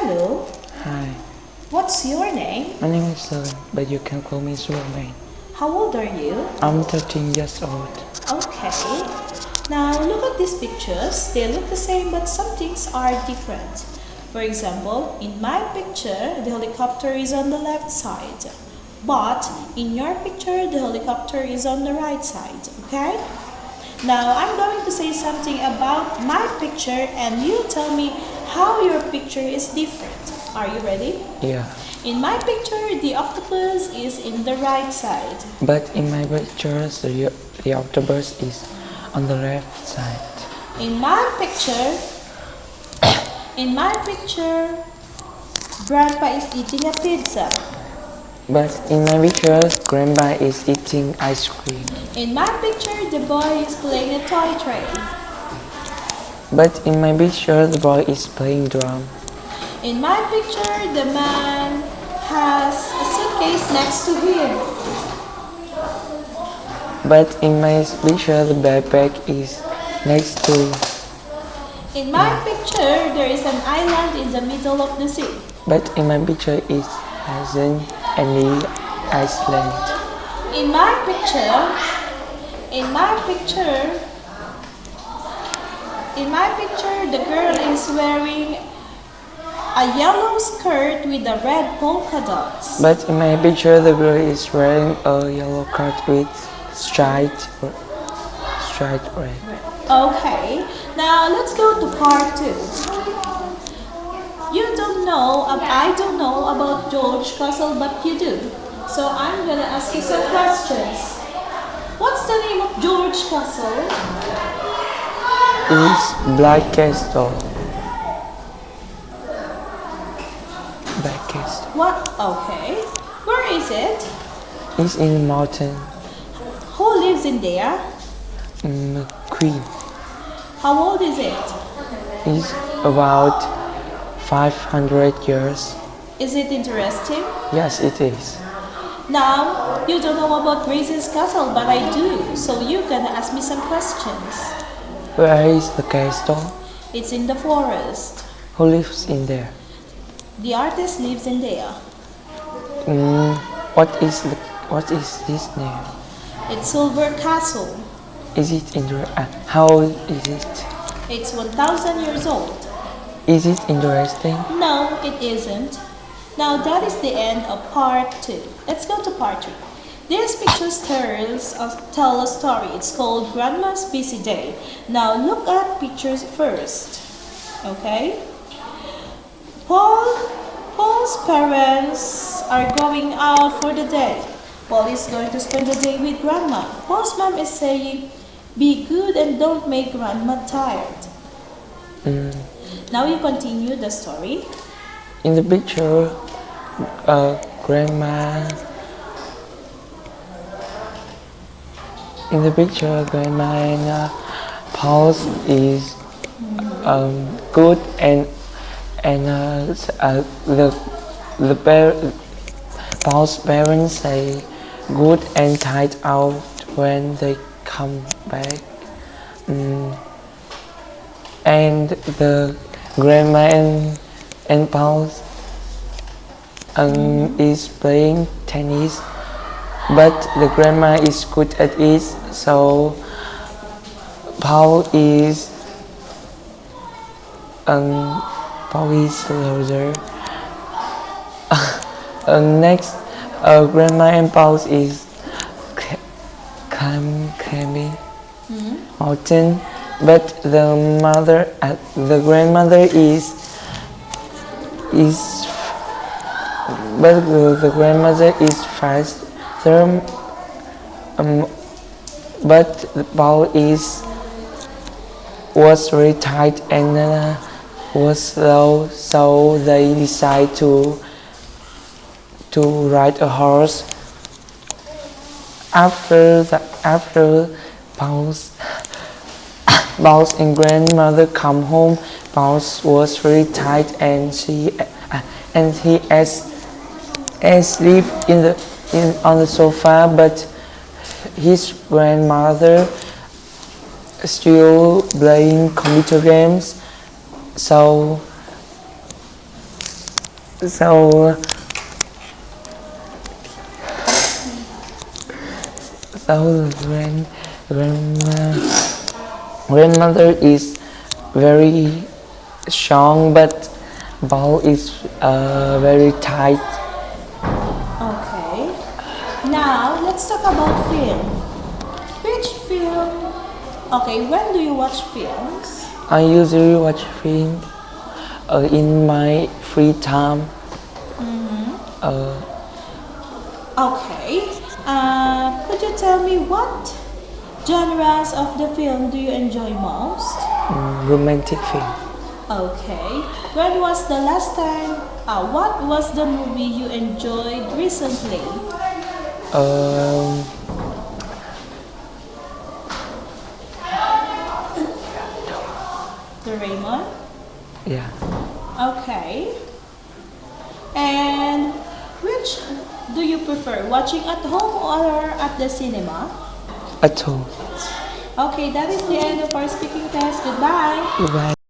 Hello, Hi, what's your name? my name is Selim, but you can call me Superman. How old are you? I'm 13 years old. Okay. Now look at these pictures. They look the same, but some things are different. For example, in my picture, the helicopter is on the left side. But in your picture, the helicopter is on the right side. Okay? Now I'm going to say something about my picture and you tell me how your picture is different. Are you ready? Yeah, In my picture, the octopus is in the right side. but in my pictures, the octopus is on the left side. In my picture, Grandpa is eating a pizza. But in my picture, Grandpa is eating ice cream. In my picture, the boy is playing a toy train. But in my picture, the boy is playing drum. In my picture, the man has a suitcase next to him. But in my picture, the backpack is next to. In my picture, there is an island in the middle of the sea. But in my picture, it hasn't any Iceland. In my picture, the girl is wearing a yellow skirt with a red polka dots. But in my picture, the girl is wearing a yellow coat with striped red. Okay, now let's go to part 2. I don't know about George Castle, but you do. So I'm gonna ask you some questions. What's the name of George Castle? Is Black Castle. Black Castle. What? Okay. Where is it? It's in the mountain. Who lives in there? Queen. How old is it? It's about 500 years. Is it interesting? Yes, it is. Now, you don't know about Grace's Castle, but I do. So you're gonna ask me some questions. Where is the castle? It's in the forest. Who lives in there? The artist lives in there. What is this name? It's Silver Castle. Is it how old is it? It's 1,000 years old. Is it interesting? No, it isn't. Now that is the end of part 2. Let's go to part 3. These pictures tell a story. It's called Grandma's Busy Day. Now look at pictures first. Okay? Paul's parents are going out for the day. Paul is going to spend the day with Grandma. Paul's mom is saying, "Be good and don't make Grandma tired." Now you continue the story. In the picture, Grandma. In the picture, Grandma and Paul is good and Paul's parents say good and tied out when they come back. And the Grandma and Paul is playing tennis, but the Grandma is good at it, so Paul is loser. Next, Grandma and Paul is climbing mountain, but the grandmother is faster, but Paul was very tight and was slow, so they decide to ride a horse. After Paul's and grandmother come home, Paul was very tired and he sleep on the sofa, but his grandmother still playing computer games, so So, so grandmother is very strong, but ball is very tight. Okay. Now, let's talk about film. Which film? Okay, when do you watch films? I usually watch film in my free time. Uh, Okay. Could you tell me what genres of the film do you enjoy most? Romantic film. Okay. When was the last time? What was the movie you enjoyed recently? Um, The Raymond? yeah, Okay. And which do you prefer, watching at home or at the cinema? at home. Okay, that is the end of our speaking test. Goodbye. Bye.